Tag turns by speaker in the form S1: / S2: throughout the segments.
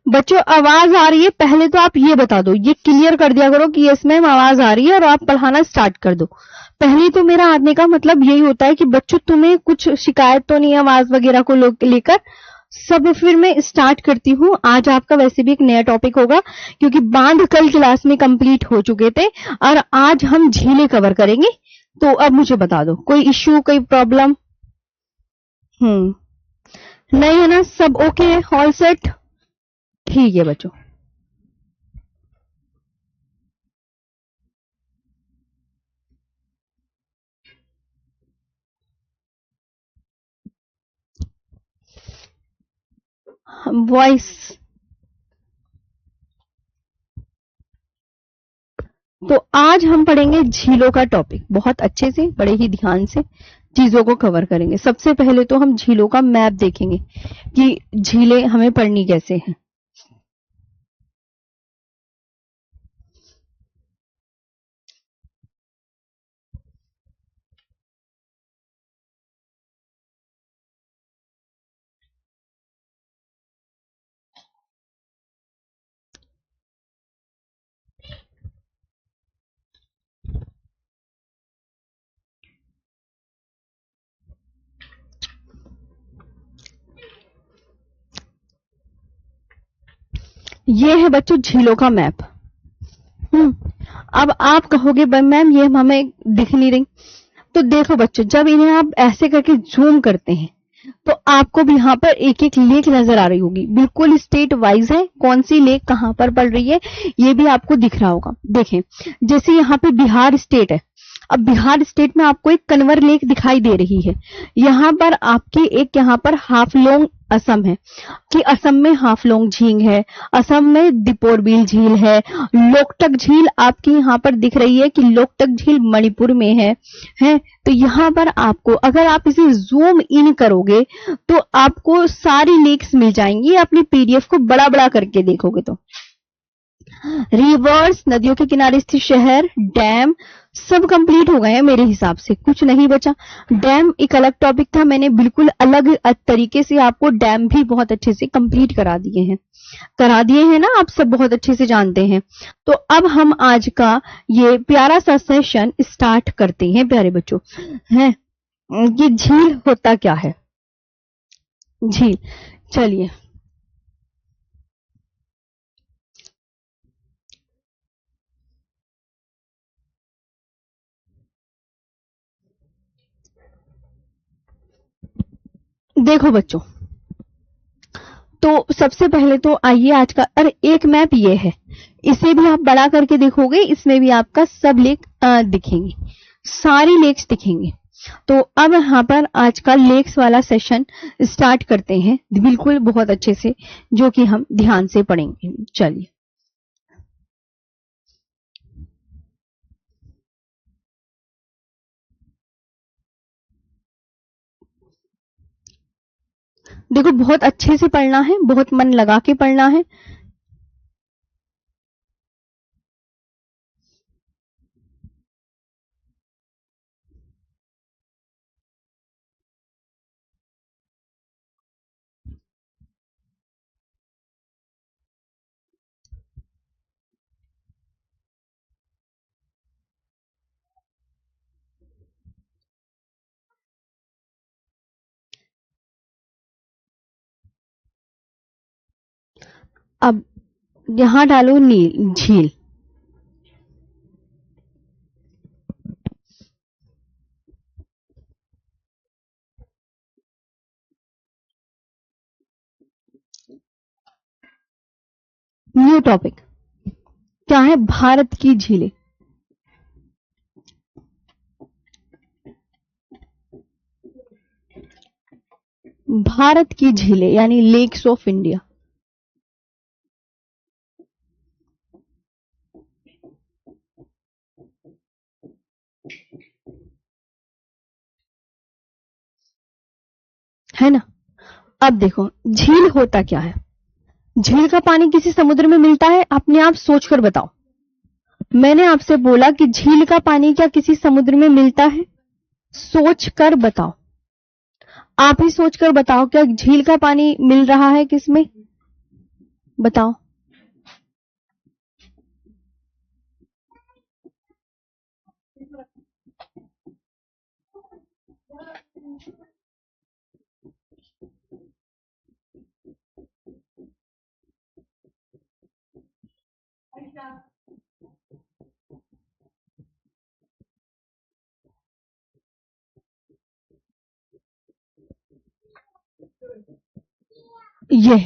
S1: बच्चों आवाज आ रही है? पहले तो आप ये बता दो, ये क्लियर कर दिया करो कि यस मैम आवाज आ रही है, और आप पढ़ाना स्टार्ट कर दो। पहले तो मेरा आने का मतलब यही होता है कि बच्चों तुम्हें कुछ शिकायत तो नहीं है आवाज वगैरह को लेकर? सब फिर मैं स्टार्ट करती हूँ। आज आपका वैसे भी एक नया टॉपिक होगा, क्योंकि बांध कल क्लास में कंप्लीट हो चुके थे, और आज हम झीलें कवर करेंगे। तो अब मुझे बता दो, कोई इश्यू, कोई प्रॉब्लम? नहीं है ना? सब ओके है? All set? ठीक है बच्चों। वॉइस। तो आज हम पढ़ेंगे झीलों का टॉपिक, बहुत अच्छे से, बड़े ही ध्यान से चीजों को कवर करेंगे। सबसे पहले तो हम झीलों का मैप देखेंगे कि झीलें हमें पढ़नी कैसे हैं। ये है बच्चों झीलों का मैप। अब आप कहोगे मैम ये हमें दिख नहीं रही। तो देखो बच्चों, जब इन्हें आप ऐसे करके जूम करते हैं तो आपको भी यहाँ पर एक एक लेक नजर आ रही होगी, बिल्कुल स्टेट वाइज है, कौन सी लेक कहाँ पर पड़ रही है ये भी आपको दिख रहा होगा। देखें, जैसे यहाँ पे बिहार स्टेट है। अब बिहार स्टेट में आपको एक कन्वर लेक दिखाई दे रही है। यहाँ पर आपकी एक यहाँ पर हाफलोंग असम है, कि असम में हाफलोंग झील है, असम में दीपोर बिल झील है, लोकटक झील आपकी यहाँ पर दिख रही है कि लोकटक झील मणिपुर में है। तो यहाँ पर आपको, अगर आप इसे जूम इन करोगे तो आपको सारी लेक्स मिल जाएंगी। अपनी पीडीएफ को बड़ा बड़ा करके देखोगे तो रिवर्स, नदियों के किनारे स्थित शहर, डैम, सब कंप्लीट हो गए हैं मेरे हिसाब से, कुछ नहीं बचा। डैम एक अलग टॉपिक था, मैंने बिल्कुल अलग तरीके से आपको डैम भी बहुत अच्छे से कंप्लीट करा दिए हैं ना, आप सब बहुत अच्छे से जानते हैं। तो अब हम आज का ये प्यारा सा सेशन स्टार्ट करते हैं प्यारे बच्चों। हैं, ये झील होता क्या है? झील, चलिए। देखो बच्चों, तो सबसे पहले तो आइए आज का, अरे एक मैप ये है, इसे भी आप बड़ा करके देखोगे, इसमें भी आपका सब लेक दिखेंगे, सारी लेक्स दिखेंगे। तो अब यहाँ पर आज का लेक्स वाला सेशन स्टार्ट करते हैं, बिल्कुल बहुत अच्छे से, जो कि हम ध्यान से पढ़ेंगे। चलिए। देखो, बहुत अच्छे से पढ़ना है, बहुत मन लगा के पढ़ना है। अब यहाँ डालो नील झील। न्यू टॉपिक क्या है? भारत की झीलें। भारत की झीलें यानी लेक्स ऑफ इंडिया। है ना? अब देखो झील होता क्या है। झील का पानी किसी समुद्र में मिलता है? अपने आप सोचकर बताओ। मैंने आपसे बोला कि झील का पानी क्या किसी समुद्र में मिलता है? सोचकर बताओ, आप ही सोचकर बताओ, क्या झील का पानी मिल रहा है किसमें? बताओ। ये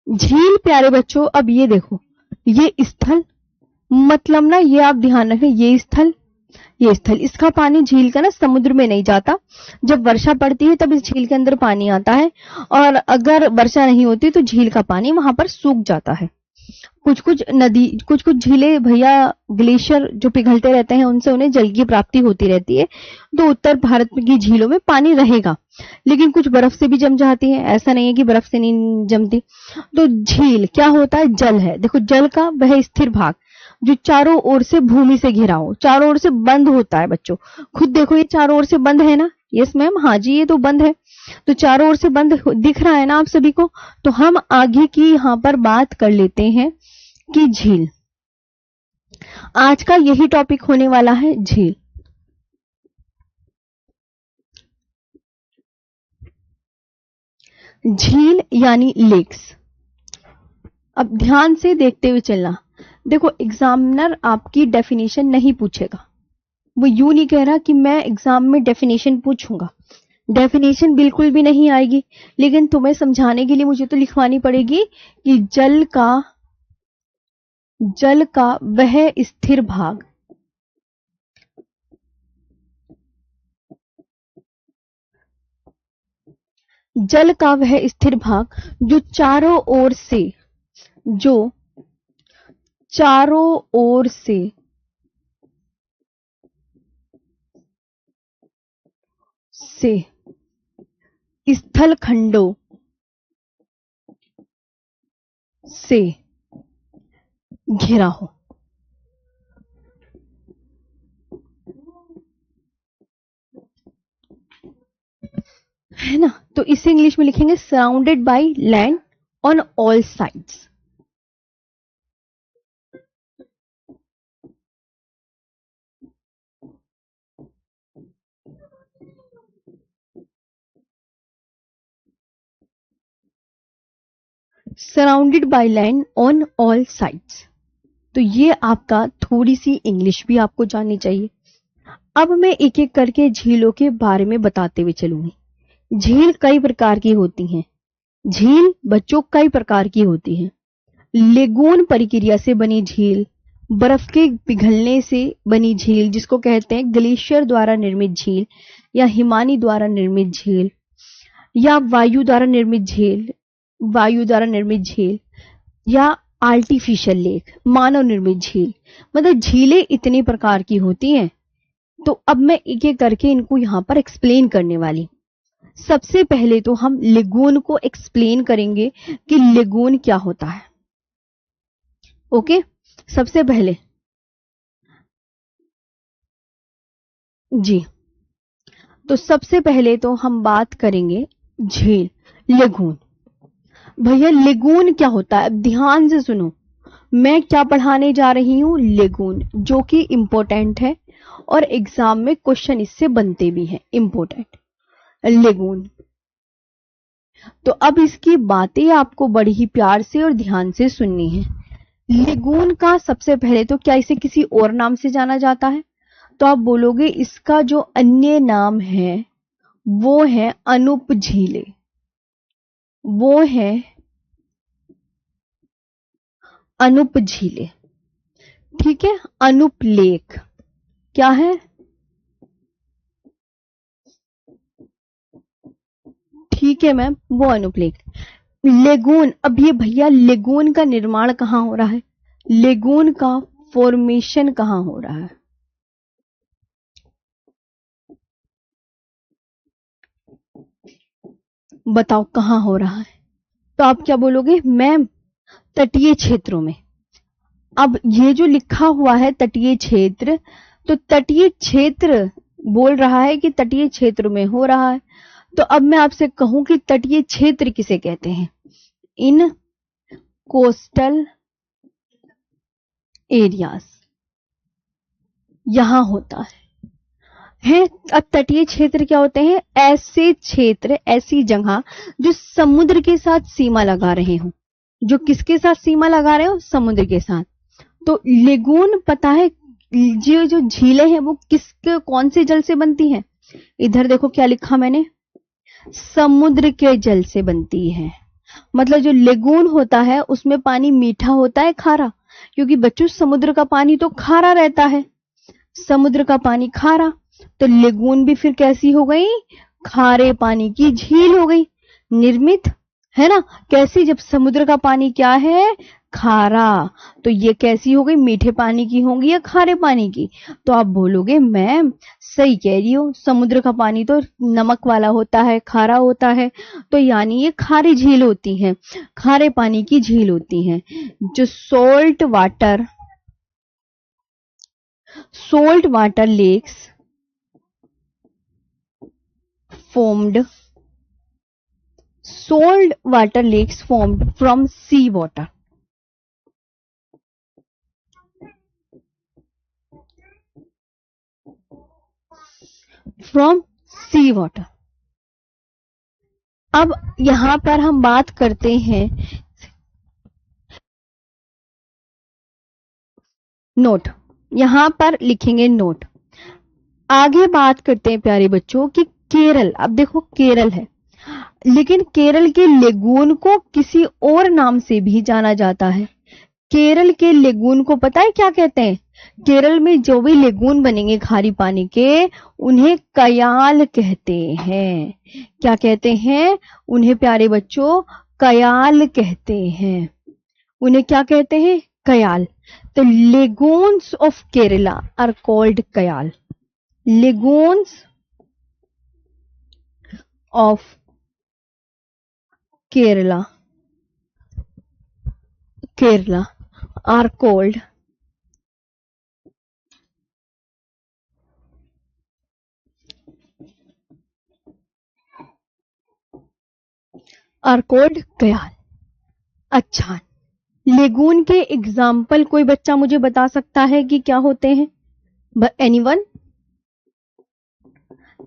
S1: झील प्यारे बच्चों, अब ये देखो, ये स्थल, मतलब ना ये आप ध्यान रखें, ये स्थल, ये स्थल, इसका पानी झील का ना समुद्र में नहीं जाता। जब वर्षा पड़ती है तब इस झील के अंदर पानी आता है, और अगर वर्षा नहीं होती तो झील का पानी वहां पर सूख जाता है। कुछ कुछ नदी, कुछ कुछ झीलें भैया, ग्लेशियर जो पिघलते रहते हैं उनसे उन्हें जल की प्राप्ति होती रहती है, तो उत्तर भारत की झीलों में पानी रहेगा। लेकिन कुछ बर्फ से भी जम जाती है, ऐसा नहीं है कि बर्फ से नहीं जमती। तो झील क्या होता है? जल है। देखो जल का वह स्थिर भाग जो चारों ओर से भूमि से घिरा हो, चारों ओर से बंद होता है बच्चों। खुद देखो ये चारों ओर से बंद है ना? यस मैम, हाँ जी, ये तो बंद है। तो चारों ओर से बंद दिख रहा है ना आप सभी को? तो हम आगे की यहां पर बात कर लेते हैं कि झील, आज का यही टॉपिक होने वाला है, झील। झील यानी लेक्स। अब ध्यान से देखते हुए चलना। देखो एग्जामिनर आपकी डेफिनेशन नहीं पूछेगा, वो यूं नहीं कह रहा कि मैं एग्जाम में डेफिनेशन पूछूंगा, डेफिनेशन बिल्कुल भी नहीं आएगी। लेकिन तुम्हें समझाने के लिए मुझे तो लिखवानी पड़ेगी कि जल का वह स्थिर भाग, जल का वह स्थिर भाग जो चारों ओर से स्थल खंडों से घिरा हो। है ना? तो इसे इंग्लिश में लिखेंगे surrounded by land on all sides. Surrounded by land on all sides. तो ये आपका थोड़ी सी इंग्लिश भी आपको जाननी चाहिए। अब मैं एक एक करके झीलों के बारे में बताते हुए चलूंगी। झील कई प्रकार की होती हैं। झील बच्चों कई प्रकार की होती है। लेगून प्रक्रिया से बनी झील, बर्फ के पिघलने से बनी झील जिसको कहते हैं ग्लेशियर द्वारा निर्मित झील, या हिमानी द्वारा निर्मित झील, या वायु द्वारा निर्मित झील, या आर्टिफिशियल लेक, मानव निर्मित झील। मतलब झीलें इतनी प्रकार की होती हैं। तो अब मैं एक एक करके इनको यहां पर एक्सप्लेन करने वाली। सबसे पहले तो हम लेगून को एक्सप्लेन करेंगे कि लेगून क्या होता है। ओके, सबसे पहले जी, तो सबसे पहले तो हम बात करेंगे झील, लेगून। भैया लेगून क्या होता है? अब ध्यान से सुनो, मैं क्या पढ़ाने जा रही हूं? लेगून, जो कि इंपॉर्टेंट है और एग्जाम में क्वेश्चन इससे बनते भी हैं, इंपॉर्टेंट लेगून। तो अब इसकी बातें आपको बड़ी ही प्यार से और ध्यान से सुननी है। लेगून का सबसे पहले तो क्या इसे किसी और नाम से जाना जाता है? तो आप बोलोगे इसका जो अन्य नाम है वो है अनुप झीलें, वो है अनुप झीलें। ठीक है, अनुप लेक क्या है? ठीक है मैम, वो अनुप लेक। लेगून, अब ये भैया लेगून का निर्माण कहां हो रहा है? लेगून का फॉर्मेशन कहां हो रहा है? बताओ कहाँ हो रहा है? तो आप क्या बोलोगे? मैम तटीय क्षेत्रों में। अब ये जो लिखा हुआ है तटीय क्षेत्र, तो तटीय क्षेत्र बोल रहा है कि तटीय क्षेत्र में हो रहा है। तो अब मैं आपसे कहूं कि तटीय क्षेत्र किसे कहते हैं? इन कोस्टल एरियाज, यहां होता है। अब तटीय क्षेत्र क्या होते हैं? ऐसे क्षेत्र, ऐसी जगह जो समुद्र के साथ सीमा लगा रहे हो। जो किसके साथ सीमा लगा रहे हो? समुद्र के साथ। तो लेगून पता है जो झीलें हैं वो कौन से जल से बनती हैं? इधर देखो क्या लिखा मैंने, समुद्र के जल से बनती है। मतलब जो लेगून होता है उसमें पानी मीठा होता है, खारा? क्योंकि बच्चों समुद्र का पानी तो खारा रहता है, समुद्र का पानी खारा, तो लेगून भी फिर कैसी हो गई? खारे पानी की झील हो गई, निर्मित, है ना? कैसी? जब समुद्र का पानी क्या है? खारा, तो ये कैसी हो गई? मीठे पानी की होंगी या खारे पानी की? तो आप बोलोगे मैम सही कह रही हो, समुद्र का पानी तो नमक वाला होता है, खारा होता है, तो यानी ये खारी झील होती है, खारे पानी की झील होती है। जो salt water lakes formed from sea water. From sea water. अब यहां पर हम बात करते हैं नोट, यहां पर लिखेंगे नोट। आगे बात करते हैं प्यारे बच्चों कि केरल, अब देखो केरल है, लेकिन केरल के लेगून को किसी और नाम से भी जाना जाता है। केरल के लेगून को पता है क्या कहते हैं? केरल में जो भी लेगून बनेंगे खारी पानी के, उन्हें कयाल कहते हैं। क्या कहते हैं? उन्हें प्यारे बच्चों कयाल कहते हैं। उन्हें क्या कहते हैं? कयाल। तो lagoons of Kerala are called kayal. Lagoons of Kerala are called kayal. अच्छा, लेगून के एग्जाम्पल कोई बच्चा मुझे बता सकता है कि क्या होते हैं? एनीवन?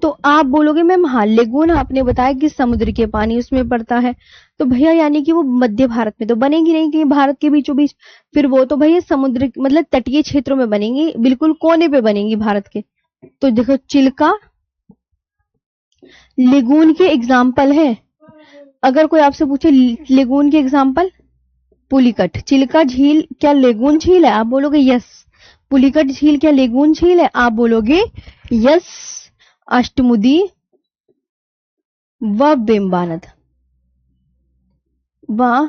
S1: तो आप बोलोगे मैम हाँ लेगून आपने बताया कि समुद्र के पानी उसमें पड़ता है, तो भैया यानी कि वो मध्य भारत में तो बनेगी नहीं, कि भारत के बीचों बीच, फिर वो तो भैया समुद्र मतलब तटीय क्षेत्रों में बनेंगी, बिल्कुल कोने पे बनेंगी भारत के। तो देखो चिल्का लेगून के एग्जाम्पल है। अगर कोई आपसे पूछे लेगून के एग्जाम्पल, पुलिकट, चिल्का झील क्या लेगून झील है? आप बोलोगे यस। पुलिकट झील क्या लेगून झील है? आप बोलोगे यस। अष्टमुदी व बेम्बानद, वाह।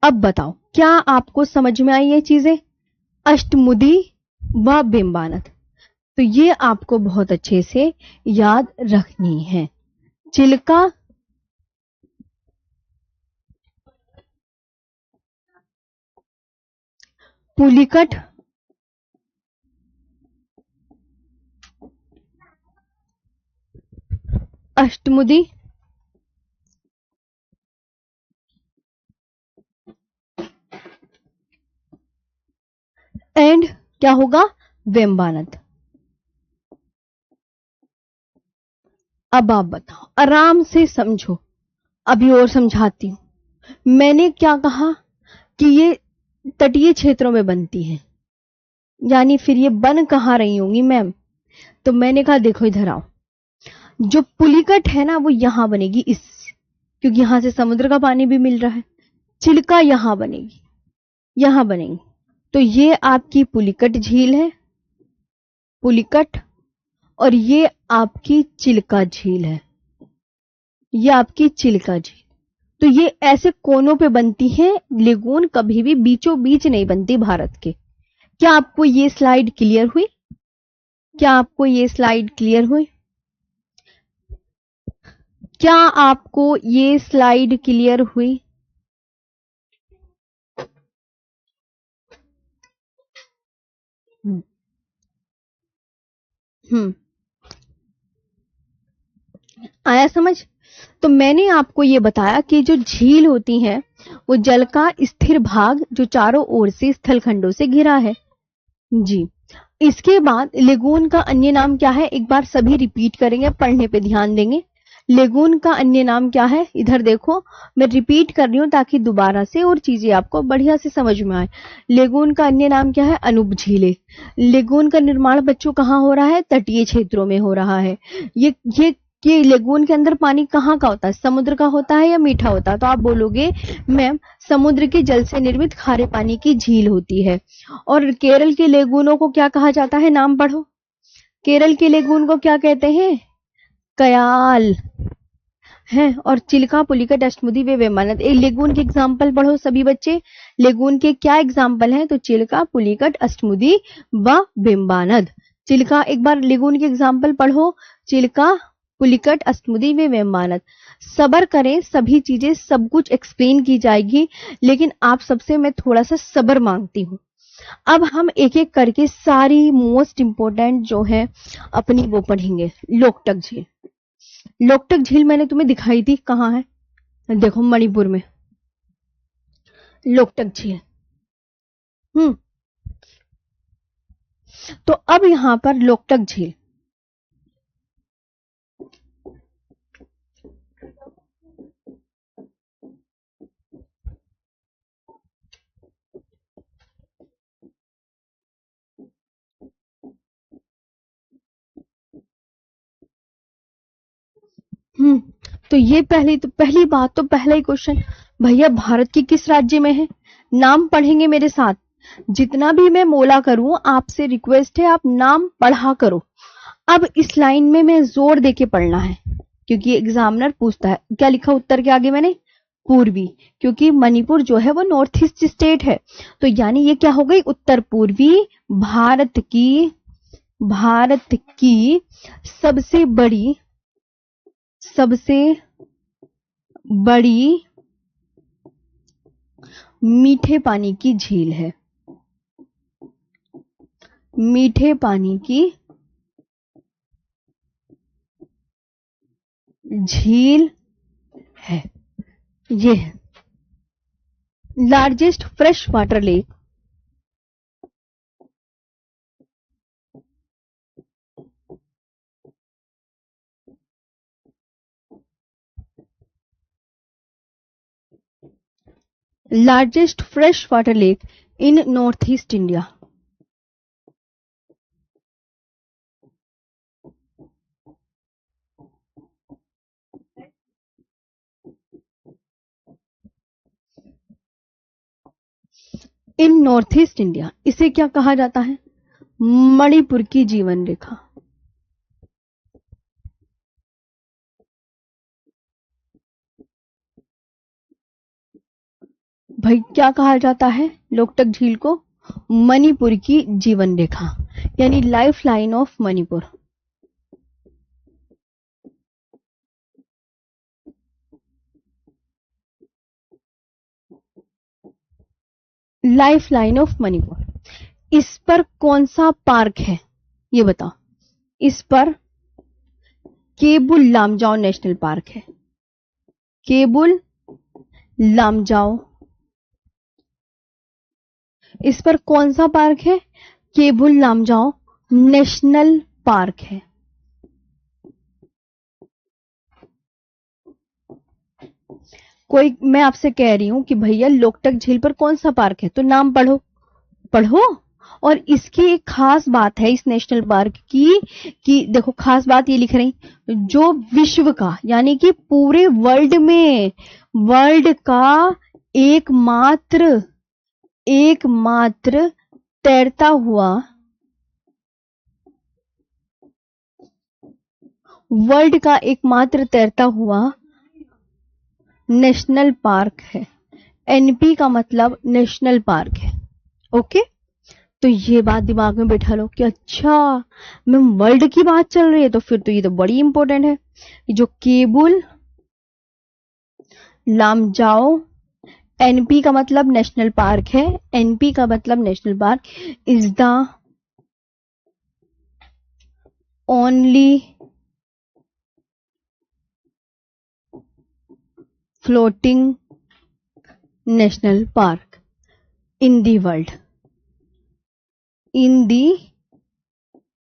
S1: अब बताओ क्या आपको समझ में आई ये चीजें? अष्टमुदी व बेम्बानद, तो ये आपको बहुत अच्छे से याद रखनी है। चिल्का, पुलिकट, अष्टमुदी, एंड क्या होगा? बेम्बानद। अब आप बताओ, आराम से समझो, अभी और समझाती हूं। मैंने क्या कहा कि ये तटीय क्षेत्रों में बनती है, यानी फिर ये बन कहां रही होंगी मैम? तो मैंने कहा देखो इधर आओ, जो पुलिकट है ना वो यहां बनेगी, इस, क्योंकि यहां से समुद्र का पानी भी मिल रहा है। चिल्का यहां बनेगी, यहां बनेगी, तो ये आपकी पुलिकट झील है, पुलिकट, और ये आपकी चिल्का झील है, ये आपकी चिल्का झील। तो ये ऐसे कोनों पे बनती है, लेगून कभी भी बीचों बीच नहीं बनती भारत के। क्या आपको ये स्लाइड क्लियर हुई? क्या आपको ये स्लाइड क्लियर हुई? क्या आपको ये स्लाइड क्लियर हुई? हम्म हम्म, आया समझ? तो मैंने आपको ये बताया कि जो झील होती है वो जल का स्थिर भाग जो चारों ओर से स्थल खंडों से घिरा है। जी। इसके बाद लेगून का अन्य नाम क्या है, एक बार सभी रिपीट करेंगे, पढ़ने पे ध्यान देंगे। लेगून का अन्य नाम क्या है, इधर देखो, मैं रिपीट कर रही हूं ताकि दोबारा से और चीजें आपको बढ़िया से समझ में आए। लेगून का अन्य नाम क्या है, अनुप झीलें। लेगून का निर्माण बच्चों कहाँ हो रहा है, तटीय क्षेत्रों में हो रहा है। ये ये कि लेगून के अंदर पानी कहाँ का होता है, समुद्र का होता है या मीठा होता है? तो आप बोलोगे मैम समुद्र के जल से निर्मित खारे पानी की झील होती है। और केरल के लेगूनों को क्या कहा जाता है, नाम पढ़ो। केरल के लेगून को क्या कहते हैं, कयाल है। और चिल्का, पुलिकट, अष्टमुदी वे वेम्बानद। एक लेगून के एग्जाम्पल पढ़ो सभी बच्चे। लेगून के क्या एग्जाम्पल हैं, तो चिल्का, पुलिकट, अष्टमुदी व वेम्बानद। चिल्का, एक बार लेगून के एग्जाम्पल पढ़ो, चिल्का, पुलिकट, अष्टमुदी व वेम्बानद। सबर करें, सभी चीजें सब कुछ एक्सप्लेन की जाएगी, लेकिन आप सबसे मैं थोड़ा सा सबर मांगती हूँ। अब हम एक एक करके सारी मोस्ट इंपोर्टेंट जो है अपनी वो पढ़ेंगे। लोकटक झील, लोकटक झील मैंने तुम्हें दिखाई थी, कहाँ है, देखो मणिपुर में लोकटक झील। हम्म, तो अब यहां पर लोकटक झील, हम्म, तो ये पहली बात तो पहला ही क्वेश्चन, भैया भारत की किस राज्य में है, नाम पढ़ेंगे मेरे साथ। जितना भी मैं मोला करूं आपसे रिक्वेस्ट है, आप नाम पढ़ा करो। अब इस लाइन में मैं जोर देके पढ़ना है, क्योंकि एग्जामिनर पूछता है क्या लिखा उत्तर के आगे मैंने, पूर्वी, क्योंकि मणिपुर जो है वो नॉर्थ ईस्ट स्टेट है। तो यानी ये क्या हो गई, उत्तर पूर्वी भारत की सबसे बड़ी मीठे पानी की झील है, मीठे पानी की झील है, ये है largest fresh water lake. Largest fresh water lake in north east India. In north east India, इसे क्या कहा जाता है, मणिपुर की जीवन रेखा। भाई क्या कहा जाता है लोकटक झील को, मणिपुर की जीवन रेखा, यानी life line of Manipur. Life line of Manipur. इस पर कौन सा पार्क है, ये बताओ। इस पर केबुल लामजाओ नेशनल पार्क है, केबुल लामजाओ। इस पर कौन सा पार्क है, केबुल लामजाओ नेशनल पार्क है। कोई, मैं आपसे कह रही हूं कि भैया लोकटक झील पर कौन सा पार्क है, तो नाम पढ़ो, पढ़ो। और इसकी एक खास बात है इस नेशनल पार्क की, कि देखो खास बात ये लिख रही, जो विश्व का यानी कि पूरे वर्ल्ड का एकमात्र एकमात्र तैरता हुआ, वर्ल्ड का एकमात्र तैरता हुआ नेशनल पार्क है। एनपी का मतलब नेशनल पार्क है। ओके, तो ये बात दिमाग में बैठा लो कि अच्छा मैम वर्ल्ड की बात चल रही है, तो फिर तो ये तो बड़ी इंपॉर्टेंट है। जो केबुल लामजाओ, एनपी का मतलब नेशनल पार्क है, एनपी का मतलब national park, is the only floating national park in the world, in the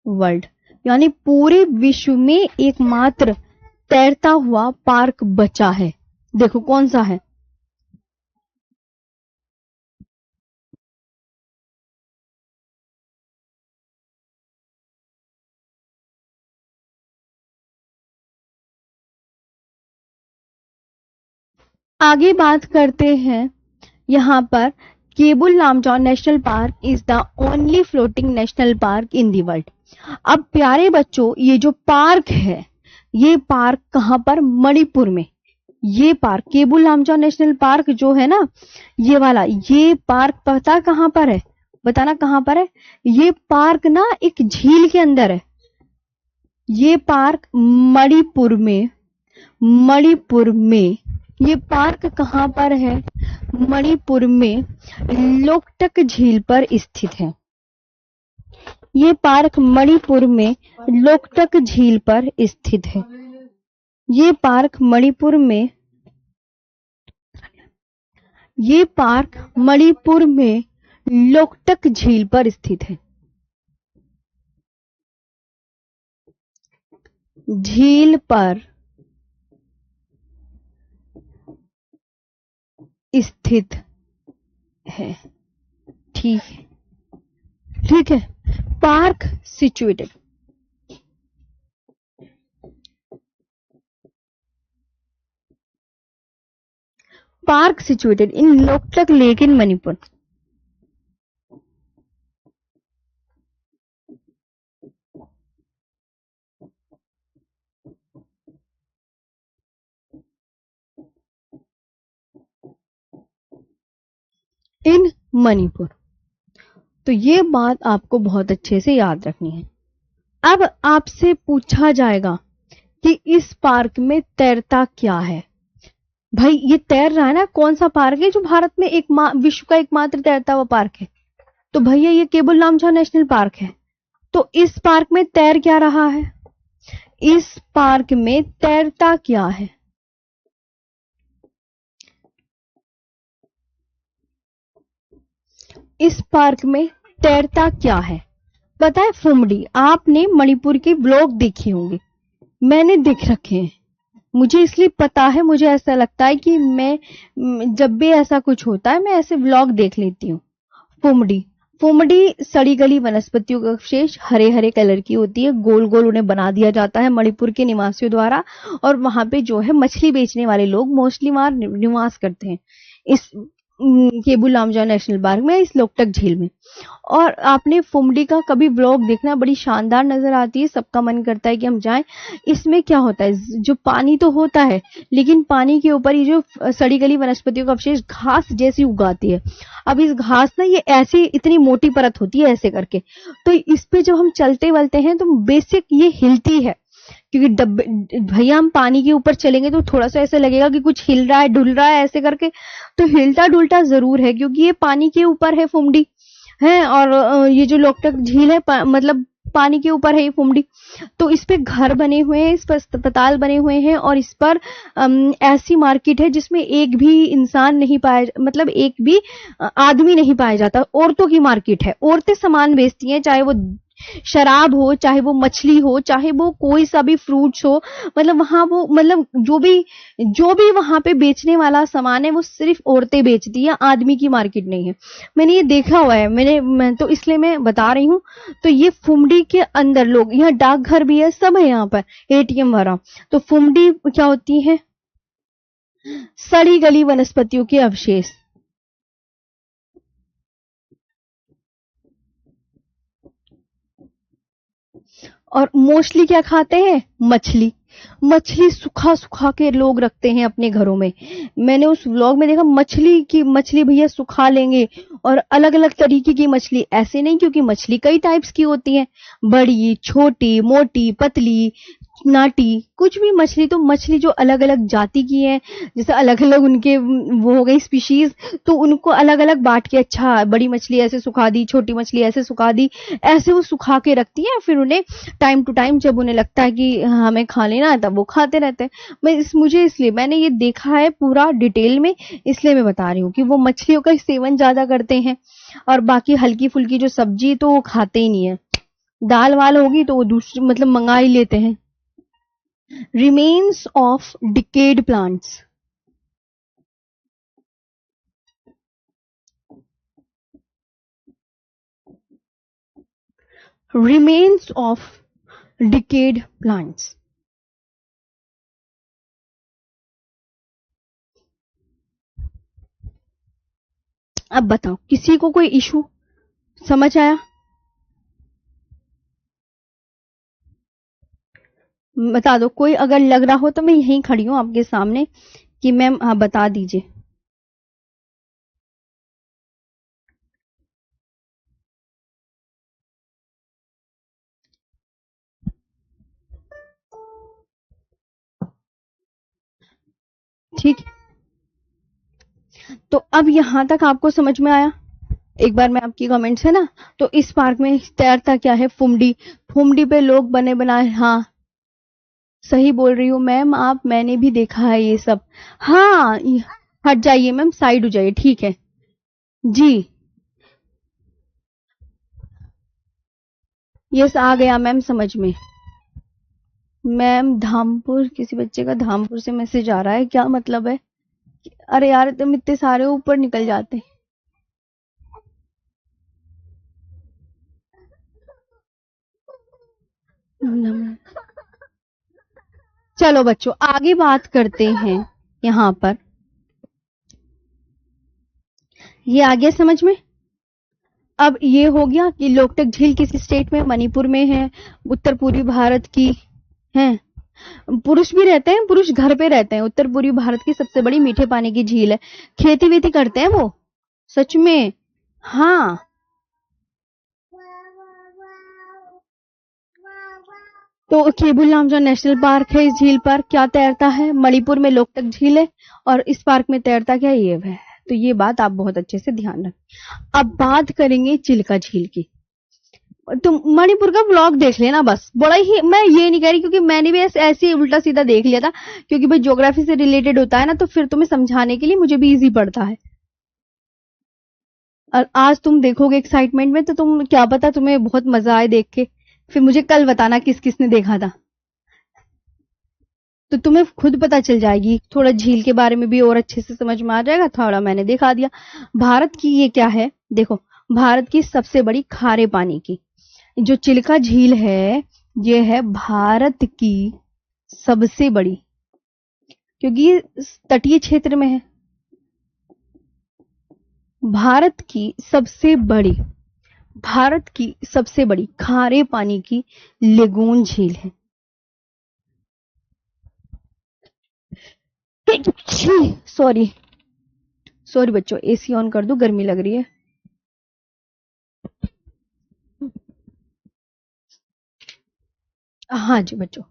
S1: world, यानी पूरे विश्व में एकमात्र तैरता हुआ पार्क बचा है। देखो कौन सा है? आगे बात करते हैं यहां पर, Keibul Lamjao national park is the only floating national park in the world. अब प्यारे बच्चों, ये जो पार्क है, ये पार्क कहां पर? मणिपुर में। ये park Keibul Lamjao national park जो है ना, ये वाला, ये पार्क पता कहां पर है? बताना कहां पर है? ये पार्क ना एक झील के अंदर है। ये पार्क मणिपुर में, मणिपुर में ये पार्क कहां पर है? मणिपुर में लोकटक झील पर स्थित है। ये पार्क मणिपुर में लोकटक झील पर स्थित है। ये पार्क मणिपुर में, ये पार्क मणिपुर में लोकटक झील पर स्थित है। झील पर स्थित है। ठीक है, ठीक है। Park situated, park situated in Loktak lake in Manipur. In Manipur. तो ये बात आपको बहुत अच्छे से याद रखनी है। अब आपसे पूछा जाएगा कि इस पार्क में तैरता क्या है? भाई ये तैर रहा है ना, कौन सा पार्क है जो भारत में विश्व का एकमात्र तैरता हुआ पार्क है? तो भैया ये केबुल लामजाओ नेशनल पार्क है। तो इस पार्क में तैर क्या रहा है? इस पार्क में तैरता क्या है? इस पार्क में तैरता क्या है? पता है फुमडी, आपने मणिपुर के व्लॉग देखे होंगे, मैंने देख रखे हैं, मुझे इसलिए पता है। मुझे ऐसा लगता है कि मैं जब भी ऐसा कुछ होता है मैं ऐसे व्लॉग देख लेती हूँ। फुमडी, फुमडी सड़ी गली वनस्पतियों का अवशेष, हरे हरे कलर की होती है, गोल गोल उन्हें बना दिया जाता है मणिपुर के निवासियों द्वारा, और वहां पे जो है मछली बेचने वाले लोग मोस्टली वहां निवास करते हैं, इस केबुल लामजाओ नेशनल पार्क में, इस लोकटक झील में। और आपने फुमडी का कभी व्लॉग देखना, बड़ी शानदार नजर आती है, सबका मन करता है कि हम जाएं। इसमें क्या होता है, जो पानी तो होता है लेकिन पानी के ऊपर ये जो सड़ी गली वनस्पतियों का अवशेष घास जैसी उगाती है। अब इस घास ना, ये ऐसी इतनी मोटी परत होती है ऐसे करके, तो इस पे जब हम चलते वलते हैं तो बेसिक ये हिलती है, क्योंकि डब्बे, भैया हम पानी के ऊपर चलेंगे तो थोड़ा सा ऐसा लगेगा कि कुछ हिल रहा है, डुल रहा है ऐसे करके, तो हिलता डुलता जरूर है क्योंकि ये पानी के ऊपर है फुमडी है। और ये जो लोकटक झील है मतलब पानी के ऊपर है ये फुमडी। तो इस पे घर बने हुए हैं, इस पर अस्पताल बने हुए हैं, और इस पर ऐसी मार्केट है जिसमें एक भी इंसान नहीं पाया, मतलब एक भी आदमी नहीं पाया जाता। औरतों की मार्केट है, औरतें सामान बेचती हैं, चाहे वो शराब हो, चाहे वो मछली हो, चाहे वो कोई सा भी फ्रूट्स हो, मतलब वहां वो, मतलब जो भी वहां पे बेचने वाला सामान है वो सिर्फ औरतें बेचती है, आदमी की मार्केट नहीं है। मैंने ये देखा हुआ है, मैं तो इसलिए मैं बता रही हूँ। तो ये फुमडी के अंदर लोग, यहाँ डाकघर भी है, सब है यहाँ पर, एटीएम भरा। तो फुमडी क्या होती है? सड़ी गली वनस्पतियों के अवशेष। और मोस्टली क्या खाते हैं? मछली। मछली सुखा सुखा के लोग रखते हैं अपने घरों में। मैंने उस व्लॉग में देखा, मछली भैया सुखा लेंगे, और अलग अलग तरीके की मछली, ऐसे नहीं, क्योंकि मछली कई टाइप्स की होती है, बड़ी, छोटी, मोटी, पतली, नाटी, कुछ भी मछली, तो मछली जो अलग अलग जाति की है, जैसे अलग अलग उनके वो हो गई स्पीशीज, तो उनको अलग अलग बांट के, अच्छा बड़ी मछली ऐसे सुखा दी, छोटी मछली ऐसे सुखा दी, ऐसे वो सुखा के रखती है, फिर उन्हें टाइम टू टाइम जब उन्हें लगता है कि हमें खा लेना है तब वो खाते रहते हैं। मुझे इसलिए मैंने ये देखा है पूरा डिटेल में, इसलिए मैं बता रही हूँ कि वो मछलियों का सेवन ज्यादा करते हैं, और बाकी हल्की फुल्की जो सब्जी तो वो खाते ही नहीं है। दाल वाल होगी तो वो दूसरी मतलब मंगा ही लेते हैं। Remains of decayed plants. Remains of decayed plants. अब बताओ, किसी को कोई इशू समझ आया? बता दो, कोई अगर लग रहा हो तो मैं यहीं खड़ी हूं आपके सामने कि मैम हाँ बता दीजिए। ठीक, तो अब यहां तक आपको समझ में आया? एक बार मैं आपकी कमेंट्स है ना, तो इस पार्क में तैरता क्या है? फुमडी। फुमडी पे लोग बने बनाए, हाँ सही बोल रही हूँ मैम आप, मैंने भी देखा है ये सब। हाँ हट जाइए मैम, साइड हो जाइए, ठीक है जी। यस आ गया मैम समझ में। मैम धामपुर, किसी बच्चे का धामपुर से मैसेज आ रहा है, क्या मतलब है? अरे यार तुम इतने सारे ऊपर निकल जाते। चलो बच्चों आगे बात करते हैं। यहाँ पर ये आ गया समझ में? अब ये हो गया कि लोकटक झील किस स्टेट में? मणिपुर में है, उत्तर पूर्वी भारत की है। पुरुष भी रहते हैं, पुरुष घर पे रहते हैं। उत्तर पूर्वी भारत की सबसे बड़ी मीठे पानी की झील है। खेती वेती करते हैं वो, सच में। हाँ तो केबुल लामजा नेशनल पार्क है, इस झील पर क्या तैरता है? मणिपुर में लोकटक झील है, और इस पार्क में तैरता क्या? ये है। तो ये बात आप बहुत अच्छे से ध्यान रखें। अब बात करेंगे चिल्का झील की। तुम मणिपुर का ब्लॉग देख लेना बस, बड़ा ही, मैं ये नहीं कह रही क्योंकि मैंने भी ऐसे ही उल्टा सीधा देख लिया था, क्योंकि भाई ज्योग्राफी से रिलेटेड होता है ना, तो फिर तुम्हें समझाने के लिए मुझे भी इजी पड़ता है। और आज तुम देखोगे एक्साइटमेंट में, तो तुम क्या पता तुम्हें बहुत मजा आए देख के, फिर मुझे कल बताना किस किसने देखा था, तो तुम्हें खुद पता चल जाएगी। थोड़ा झील के बारे में भी और अच्छे से समझ में आ जाएगा, थोड़ा मैंने दिखा दिया। भारत की ये क्या है देखो, भारत की सबसे बड़ी खारे पानी की जो चिल्का झील है, ये है भारत की सबसे बड़ी, क्योंकि ये तटीय क्षेत्र में है। भारत की सबसे बड़ी, भारत की सबसे बड़ी खारे पानी की लेगून झील है। सॉरी सॉरी बच्चों, एसी ऑन कर दो, गर्मी लग रही है। हाँ जी बच्चों,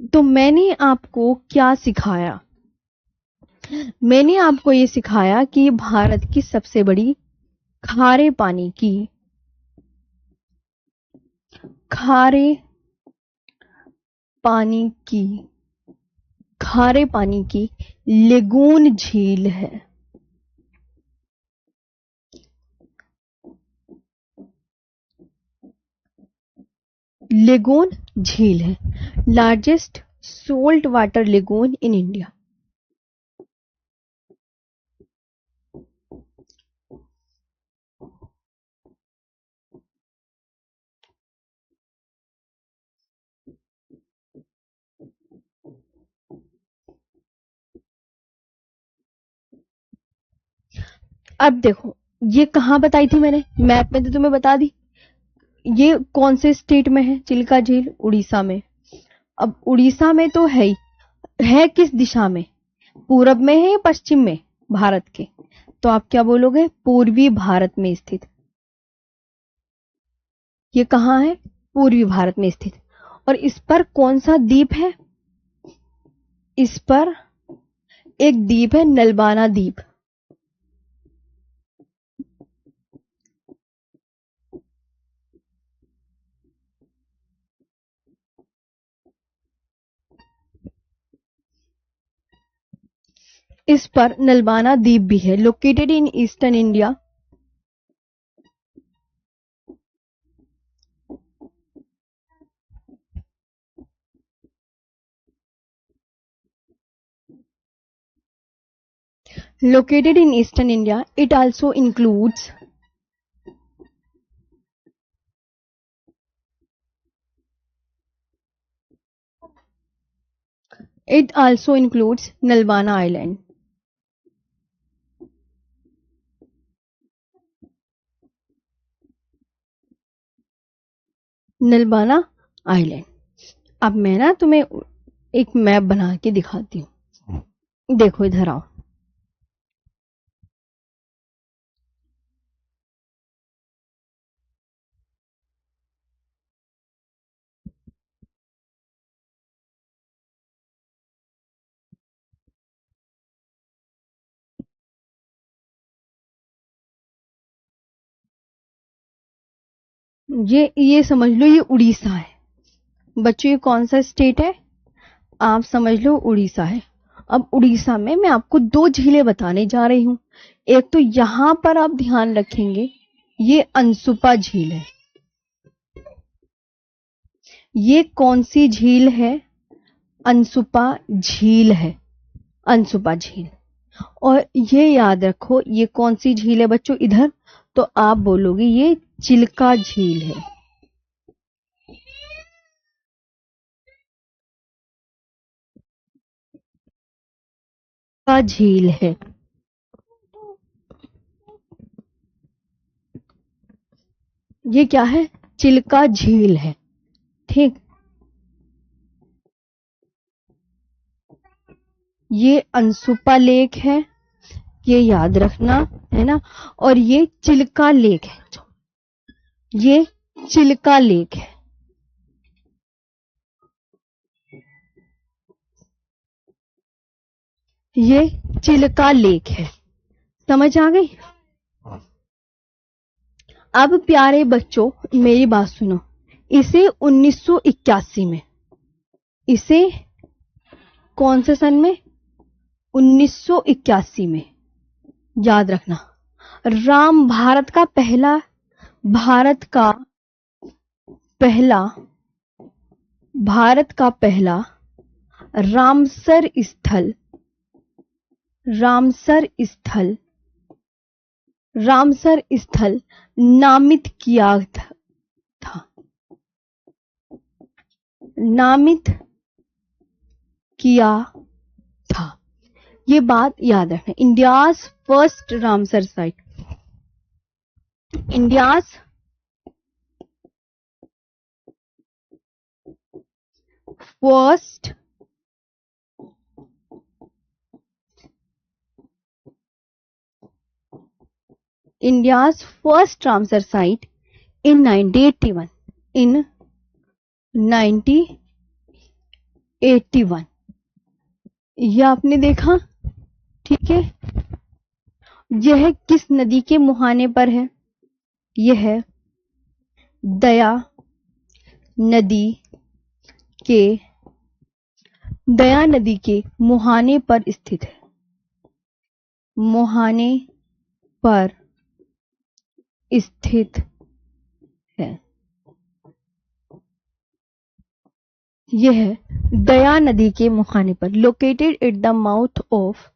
S1: तो मैंने आपको क्या सिखाया? मैंने आपको ये सिखाया कि भारत की सबसे बड़ी खारे पानी की, खारे पानी की, खारे पानी की लेगून झील है। लेगून झील है, largest salt water lagoon in India. अब देखो, ये कहाँ बताई थी मैंने? मैप में तो तुम्हें बता दी। ये कौन से स्टेट में है चिल्का झील? उड़ीसा में। अब उड़ीसा में तो है ही, है किस दिशा में? पूरब में है या पश्चिम में भारत के? तो आप क्या बोलोगे? पूर्वी भारत में स्थित। ये कहाँ है? पूर्वी भारत में स्थित। और इस पर कौन सा द्वीप है? इस पर एक द्वीप है, नलबाना द्वीप। इस पर नलबाना द्वीप भी है, located in eastern India. Located in eastern India, it also includes Nalbana Island. Nalbana island. अब मैं ना तुम्हें एक मैप बना के दिखाती हूँ, देखो इधर आओ। ये समझ लो, ये उड़ीसा है बच्चों। ये कौन सा स्टेट है? आप समझ लो उड़ीसा है। अब उड़ीसा में मैं आपको दो झीलें बताने जा रही हूं। एक तो यहां पर आप ध्यान रखेंगे, ये अनसुपा झील है। ये कौन सी झील है? अनसुपा झील है, अनसुपा झील। और ये याद रखो, ये कौन सी झील है बच्चों? इधर तो आप बोलोगे ये चिल्का झील है। का झील है। ये क्या है? चिल्का झील है। ठीक, ये अनसुपा लेक है, ये याद रखना है ना। और ये चिल्का लेक है, ये चिल्का लेक है। ये चिल्का लेक है। समझ आ गई? अब प्यारे बच्चों मेरी बात सुनो। इसे 1981 में, इसे कौन से सन में? 1981 में, याद रखना। भारत का पहला रामसर स्थल नामित किया था। ये बात याद रखना। India's first Ramsar site, India's first Ramsar site in 1981, in 1981। यह आपने देखा, ठीक है। यह किस नदी के मुहाने पर है? यह दया नदी के मुहाने पर स्थित है। मुहाने पर स्थित है। यह दया नदी के मुहाने पर, located at the mouth of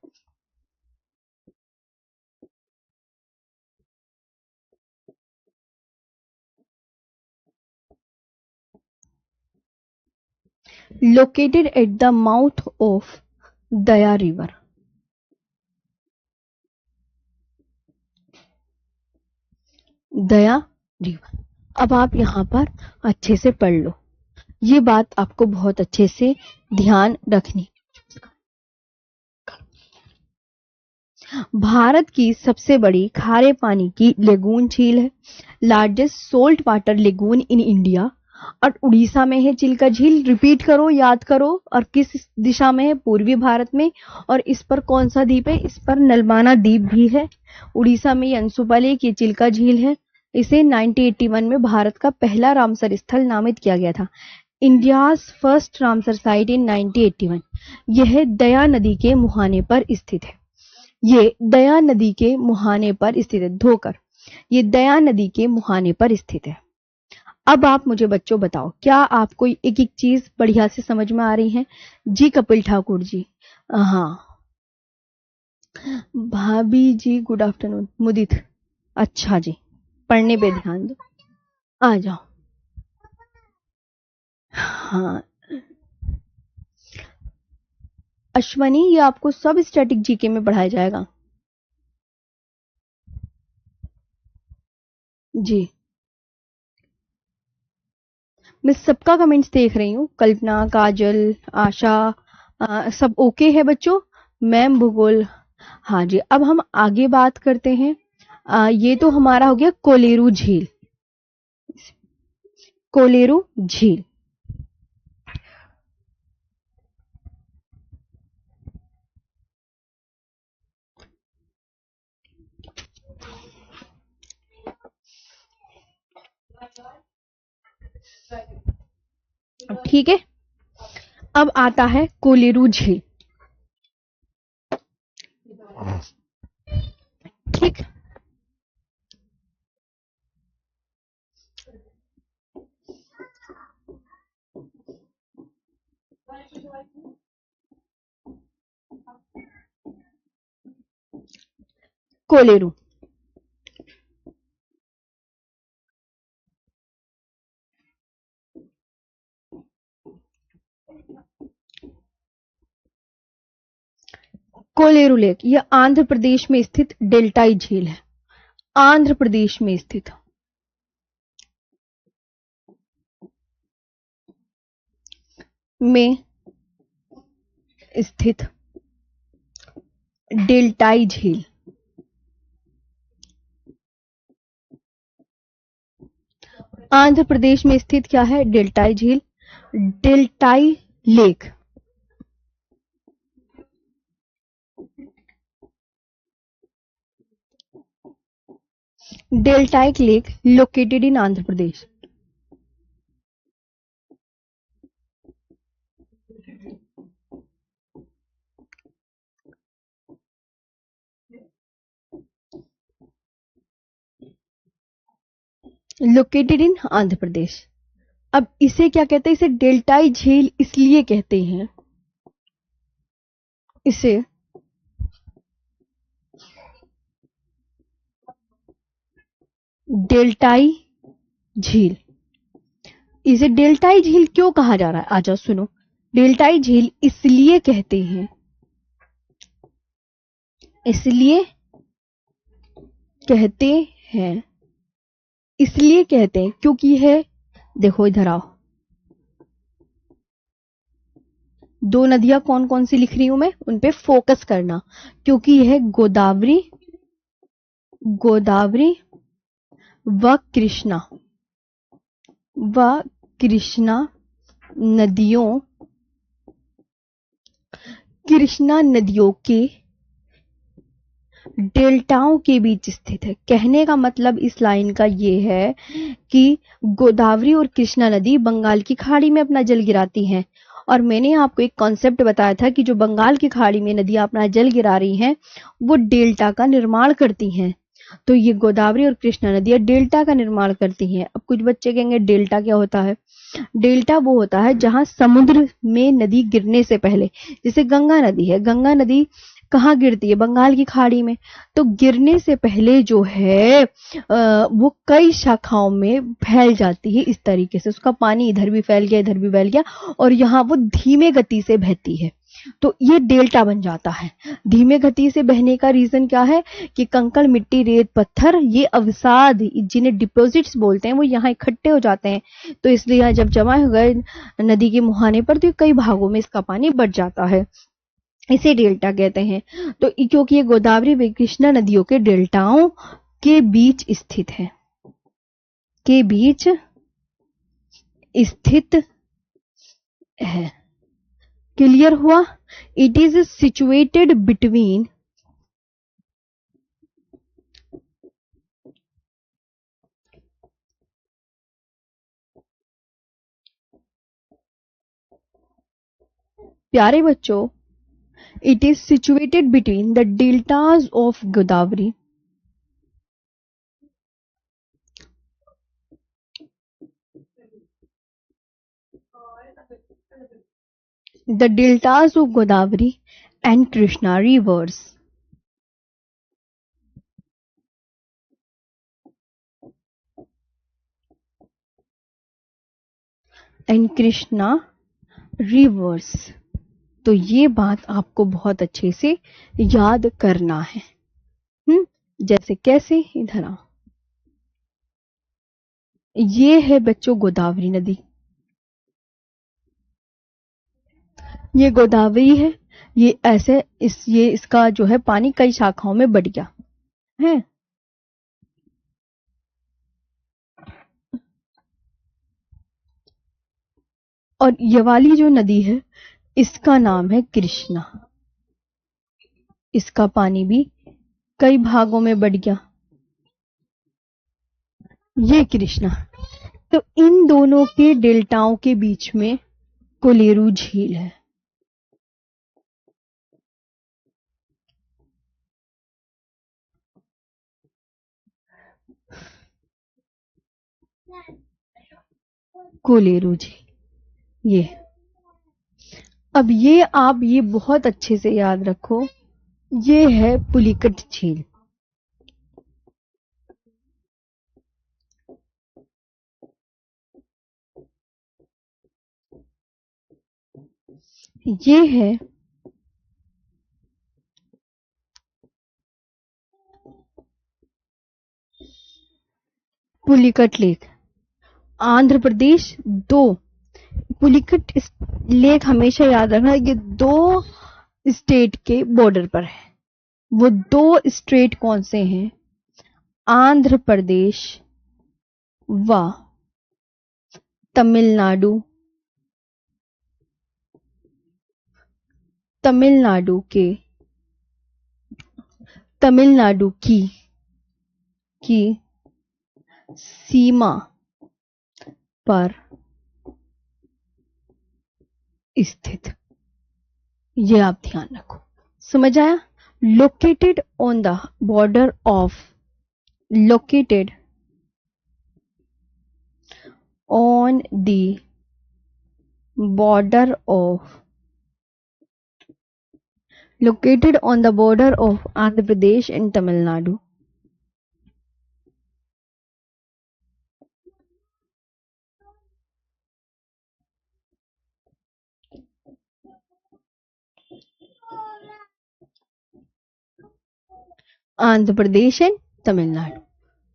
S1: Daya river. Daya river. अब आप यहां पर अच्छे से पढ़ लो, ये बात आपको बहुत अच्छे से ध्यान रखनी। भारत की सबसे बड़ी खारे पानी की लेगून झील है, largest salt water lagoon in India. और उड़ीसा में है चिल्का झील, रिपीट करो, याद करो, और किस दिशा में है, पूर्वी भारत में। और इस पर कौन सा द्वीप है, इस पर नलबाना द्वीप भी है। उड़ीसा में ये अंशुपा लेक, ये चिल्का झील है। इसे 1981 में भारत का पहला रामसर स्थल नामित किया गया था। India's first Ramsar site in 1981। यह दया नदी के मुहाने पर स्थित है। ये दया नदी के मुहाने पर स्थित है, धोकर, ये दया नदी के मुहाने पर स्थित है। अब आप मुझे बच्चों बताओ, क्या आपको एक एक चीज बढ़िया से समझ में आ रही है? जी कपिल ठाकुर जी, हाँ। भाभी जी गुड आफ्टरनून। मुदित, अच्छा जी, पढ़ने पे ध्यान दो, आ जाओ। हाँ अश्वनी, ये आपको सब स्टैटिक जीके में पढ़ाया जाएगा जी। मैं सबका कमेंट्स देख रही हूँ, कल्पना, काजल, आशा, सब ओके है बच्चों? मैम भूगोल, हाँ जी। अब हम आगे बात करते हैं। ये तो हमारा हो गया कोलेरू झील, कोलेरू झील। ठीक है, अब आता है कोलेरू झील। ठीक, कोलेरू, कोलेरू लेक, यह आंध्र प्रदेश में स्थित डेल्टाई झील है। आंध्र प्रदेश में स्थित, में स्थित डेल्टाई झील। आंध्र प्रदेश में स्थित क्या है? डेल्टाई झील, डेल्टाई lake. Deltaic lake located in Andhra Pradesh. Located in Andhra Pradesh. अब इसे क्या कहते हैं? इसे डेल्टाई झील इसलिए कहते हैं, इसे डेल्टाई झील। इसे डेल्टाई झील क्यों कहा जा रहा है? आजा सुनो, डेल्टाई झील इसलिए कहते हैं, इसलिए कहते हैं, इसलिए कहते हैं क्योंकि यह, देखो इधर आओ, दो नदियां कौन कौन सी लिख रही हूं मैं, उन पे फोकस करना। क्योंकि यह गोदावरी, गोदावरी व कृष्णा, व कृष्णा नदियों, कृष्णा नदियों के डेल्टाओं के बीच स्थित है। कहने का मतलब इस लाइन का ये है कि गोदावरी और कृष्णा नदी बंगाल की खाड़ी में अपना जल गिराती हैं। और मैंने आपको एक कॉन्सेप्ट बताया था कि जो बंगाल की खाड़ी में नदियां अपना जल गिरा रही हैं वो डेल्टा का निर्माण करती हैं। तो ये गोदावरी और कृष्णा नदियां डेल्टा का निर्माण करती हैं। अब कुछ बच्चे कहेंगे डेल्टा क्या होता है? डेल्टा वो होता है जहां समुद्र में नदी गिरने से पहले, जैसे गंगा नदी है, गंगा नदी कहाँ गिरती है? बंगाल की खाड़ी में। तो गिरने से पहले जो है वो कई शाखाओं में फैल जाती है। इस तरीके से उसका पानी इधर भी फैल गया, इधर भी फैल गया, और यहाँ वो धीमे गति से बहती है, तो ये डेल्टा बन जाता है। धीमे गति से बहने का रीजन क्या है कि कंकड़, मिट्टी, रेत, पत्थर, ये अवसाद जिन्हें डिपॉजिट्स बोलते हैं वो यहाँ इकट्ठे हो जाते हैं। तो इसलिए यहाँ जब जमा हो गए नदी के मुहाने पर तो कई भागों में इसका पानी बढ़ जाता है, इसे डेल्टा कहते हैं। तो क्योंकि ये गोदावरी व कृष्णा नदियों के डेल्टाओं के बीच स्थित है, के बीच स्थित है। क्लियर हुआ? इट इज सिचुएटेड बिटवीन प्यारे बच्चों, it is situated between the deltas of Godavari and Krishna rivers. And Krishna rivers. तो ये बात आपको बहुत अच्छे से याद करना है। जैसे कैसे? इधर आओ। ये है बच्चों गोदावरी नदी, ये गोदावरी है। ये ऐसे ये इसका जो है पानी कई शाखाओं में बढ़ गया है। और ये वाली जो नदी है इसका नाम है कृष्णा। इसका पानी भी कई भागों में बढ़ गया। ये कृष्णा। तो इन दोनों के डेल्टाओं के बीच में कोलेरू झील है। कोलेरू झील ये। अब ये आप ये बहुत अच्छे से याद रखो, ये है पुलिकट झील। ये है पुलिकट लेक। आंध्र प्रदेश दो पुलिकट लेक हमेशा याद रखना, ये दो स्टेट के बॉर्डर पर है। वो दो स्टेट कौन से हैं? आंध्र प्रदेश व तमिलनाडु। तमिलनाडु की सीमा पर स्थित। ये आप ध्यान रखो। समझ आया? Located on the border of located on the border of Andhra Pradesh and Tamil Nadu. Andhra Pradesh and Tamil Nadu.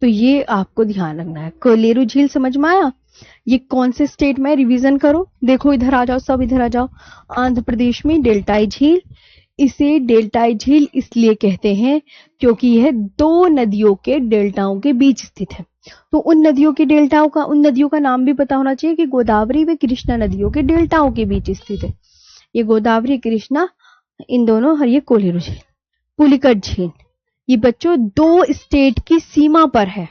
S1: तो ये आपको ध्यान रखना है। कोलेरू झील समझ में आया? ये कौन से स्टेट में? रिवीजन करो। देखो इधर आ जाओ, सब इधर आ जाओ। आंध्र प्रदेश में डेल्टाई झील। इसे डेल्टाई झील इसलिए कहते हैं क्योंकि यह दो नदियों के डेल्टाओं के बीच स्थित है। तो उन नदियों का नाम भी पता होना चाहिए कि गोदावरी व कृष्णा नदियों के डेल्टाओं के बीच स्थित है। ये गोदावरी, कृष्णा, इन दोनों। और ये कोलेरू झील, पुलिकट झील, ये बच्चों दो स्टेट की सीमा पर है।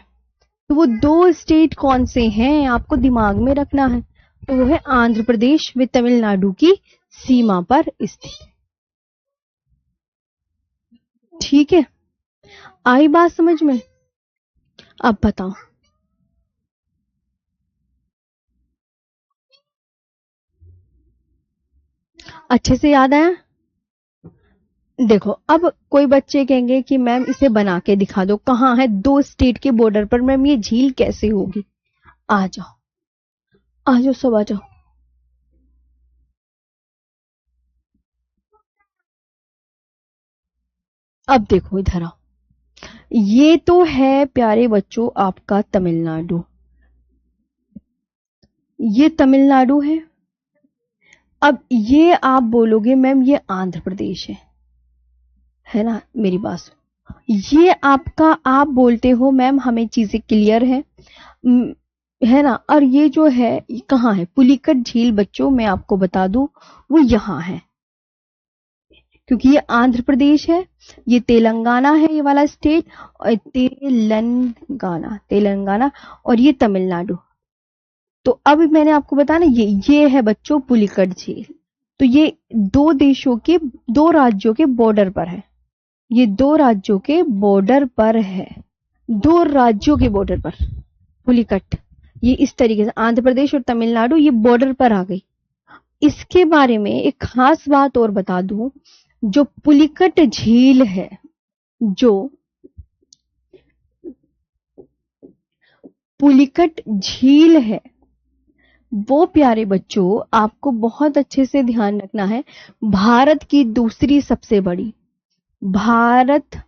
S1: तो वो दो स्टेट कौन से हैं आपको दिमाग में रखना है। तो वो है आंध्र प्रदेश व तमिलनाडु की सीमा पर स्थित है। ठीक है, आई बात समझ में? अब बताओ, अच्छे से याद आया? देखो, अब कोई बच्चे कहेंगे कि मैम इसे बना के दिखा दो, कहाँ है? दो स्टेट के बॉर्डर पर मैम ये झील कैसे होगी? आ जाओ, आ जाओ, सब आ जाओ। अब देखो इधर आओ। ये तो है प्यारे बच्चों आपका तमिलनाडु। ये तमिलनाडु है। अब ये आप बोलोगे मैम ये आंध्र प्रदेश है ना? मेरी बात सुनो। ये आपका, आप बोलते हो मैम हमें चीजें क्लियर है, है ना। और ये जो है ये कहाँ है, पुलिकट झील बच्चों, मैं आपको बता दूं वो यहाँ है, क्योंकि ये आंध्र प्रदेश है, ये तेलंगाना है ये वाला स्टेट, और तेलंगाना और ये तमिलनाडु। तो अब मैंने आपको बताया ना, ये है बच्चों पुलिकट झील। तो ये दो देशों के, दो राज्यों के बॉर्डर पर है, ये दो राज्यों के बॉर्डर पर है, दो राज्यों के बॉर्डर पर पुलिकट। ये इस तरीके से आंध्र प्रदेश और तमिलनाडु ये बॉर्डर पर आ गई। इसके बारे में एक खास बात और बता दूं, जो पुलिकट झील है, जो पुलिकट झील है, वो प्यारे बच्चों आपको बहुत अच्छे से ध्यान रखना है, भारत की दूसरी सबसे बड़ी, भारत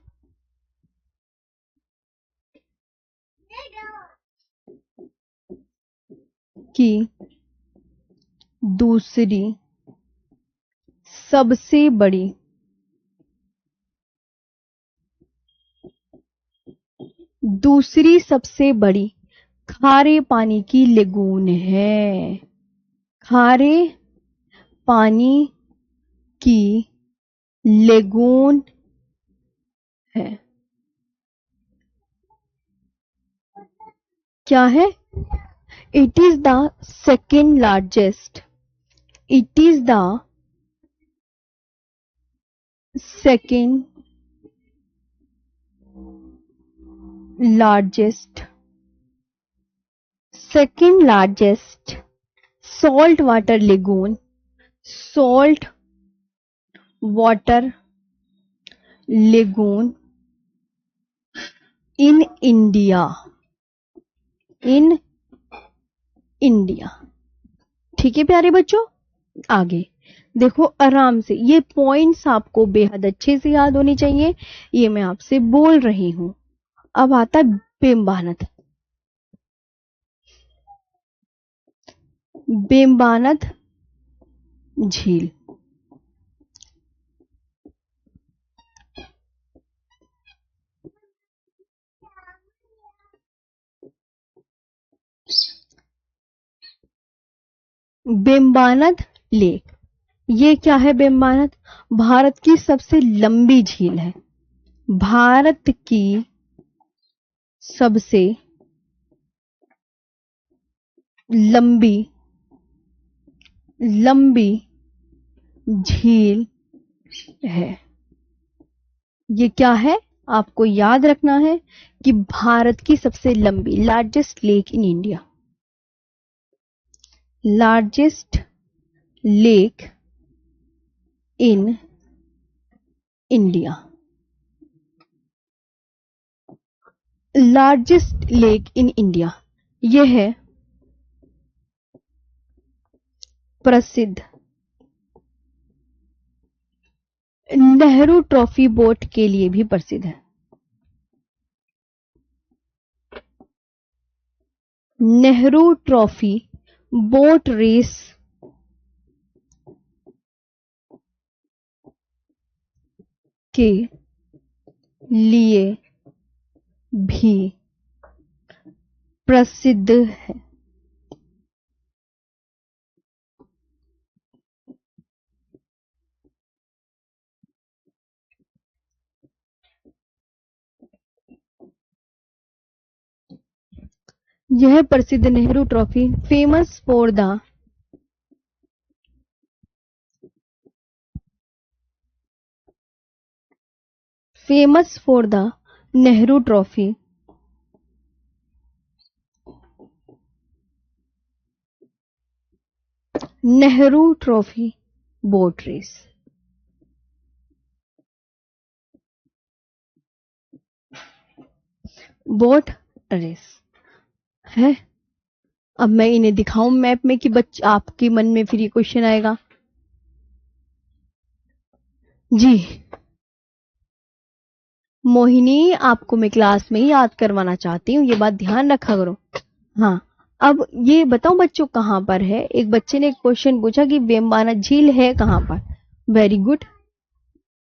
S1: की दूसरी सबसे बड़ी, दूसरी सबसे बड़ी खारे पानी की लेगून है, खारे पानी की लेगून है। क्या है? It is the second largest, it is the second largest, second largest salt water lagoon, salt water lagoon in India, in India. ठीक है प्यारे बच्चों, आगे देखो आराम से, ये पॉइंट्स आपको बेहद अच्छे से याद होने चाहिए, ये मैं आपसे बोल रही हूं। अब आता बेम्बानद, बेम्बानद झील। बेम्बानद लेक, ये क्या है बेम्बानद? भारत की सबसे लंबी झील है, भारत की सबसे लंबी, लंबी झील है। ये क्या है आपको याद रखना है कि भारत की सबसे लंबी, largest lake in India, largest lake in India, largest lake in India. यह है प्रसिद्ध नेहरू ट्रॉफी बोट के लिए भी प्रसिद्ध है, नेहरू ट्रॉफी बोट रेस के लिए भी प्रसिद्ध है। यह प्रसिद्ध Nehru trophy famous for the, famous for the Nehru trophy, Nehru trophy boat race, boat race है। अब मैं इन्हें दिखाऊं मैप में कि बच्चे आपके मन में फिर ये क्वेश्चन आएगा। जी मोहिनी, आपको मैं क्लास में ही याद करवाना चाहती हूँ, ये बात ध्यान रखा करो। हाँ, अब ये बताओ बच्चों कहां पर है, एक बच्चे ने क्वेश्चन पूछा कि वेम्बानद झील है कहां पर। वेरी गुड,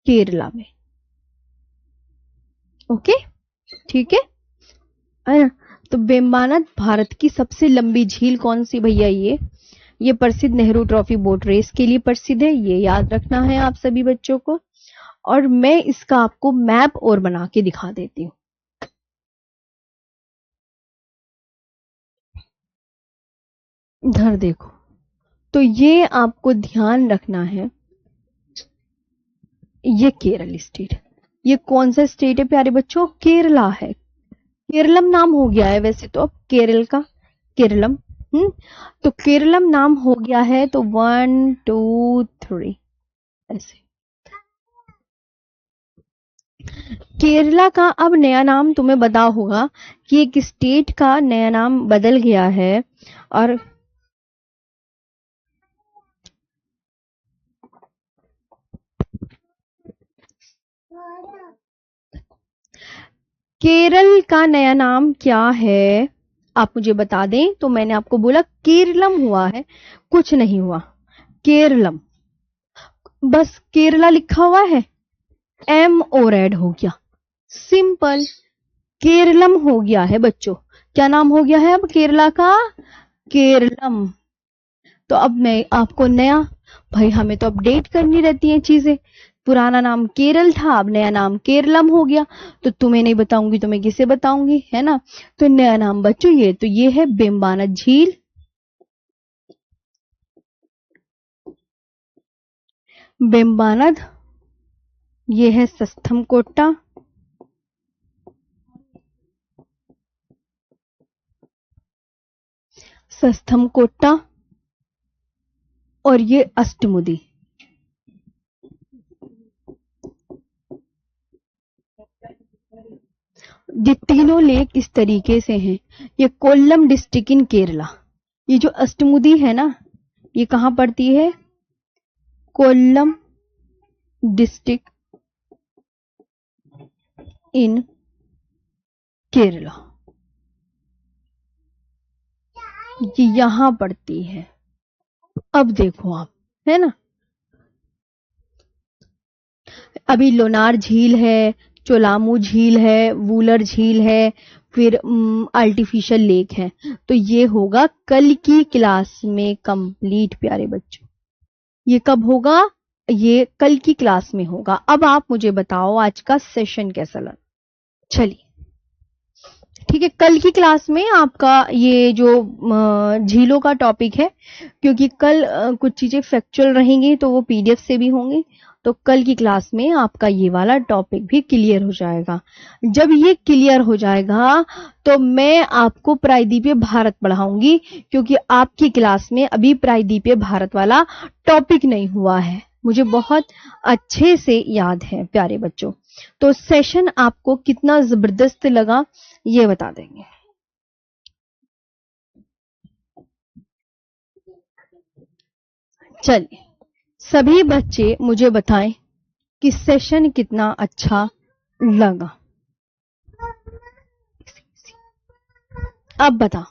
S1: केरला में। ओके, ठीक है ना। तो बेम्बानद भारत की सबसे लंबी झील कौन सी भैया? ये प्रसिद्ध नेहरू ट्रॉफी बोट रेस के लिए प्रसिद्ध है, ये याद रखना है आप सभी बच्चों को। और मैं इसका आपको मैप और बना के दिखा देती हूँ। इधर देखो, तो ये आपको ध्यान रखना है, ये केरल स्टेट, ये कौन सा स्टेट है प्यारे बच्चों? केरला है। केरलम नाम हो गया है वैसे तो अब केरल का, केरलम। तो केरलम नाम हो गया है, तो 1 2 3 ऐसे। केरला का अब नया नाम तुम्हें पता होगा कि एक स्टेट का नया नाम बदल गया है। और केरल का नया नाम क्या है आप मुझे बता दें। तो मैंने आपको बोला केरलम हुआ है, कुछ नहीं हुआ, केरलम, बस केरला लिखा हुआ है, एम और ऐड हो गया, सिंपल, केरलम हो गया है बच्चों। क्या नाम हो गया है अब केरला का? केरलम। तो अब मैं आपको नया, भाई हमें तो अपडेट करनी रहती है चीजें, पुराना नाम केरल था, अब नया नाम केरलम हो गया, तो तुम्हें नहीं बताऊंगी तो मैं किसे बताऊंगी, है ना। तो नया नाम बच्चों ये है बेम्बानद झील, बेम्बानद, ये है सस्थमकोट्टा, सस्थमकोट्टा, और ये अष्टमुदी। ये तीनों लेक इस तरीके से हैं। ये कोल्लम डिस्ट्रिक्ट इन केरला, ये जो अष्टमुदी है ना, ये कहां पड़ती है? कोल्लम डिस्ट्रिक्ट इन केरला, ये यहां पड़ती है। अब देखो आप, है ना, अभी लोनार झील है, चोलामू झील है, वूलर झील है, फिर आर्टिफिशियल लेक है। तो ये होगा कल की क्लास में कंप्लीट प्यारे बच्चों, ये कब होगा? ये कल की क्लास में होगा। अब आप मुझे बताओ आज का सेशन कैसा लगा? चलिए ठीक है, कल की क्लास में आपका ये जो झीलों का टॉपिक है, क्योंकि कल कुछ चीजें फैक्चुअल रहेंगी तो वो पीडीएफ से भी होंगी, तो कल की क्लास में आपका ये वाला टॉपिक भी क्लियर हो जाएगा। जब ये क्लियर हो जाएगा तो मैं आपको प्रायद्वीपीय भारत पढ़ाऊंगी, क्योंकि आपकी क्लास में अभी प्रायद्वीपीय भारत वाला टॉपिक नहीं हुआ है, मुझे बहुत अच्छे से याद है प्यारे बच्चों। तो सेशन आपको कितना जबरदस्त लगा ये बता देंगे। चलिए सभी बच्चे मुझे बताएं कि सेशन कितना अच्छा लगा। अब बता।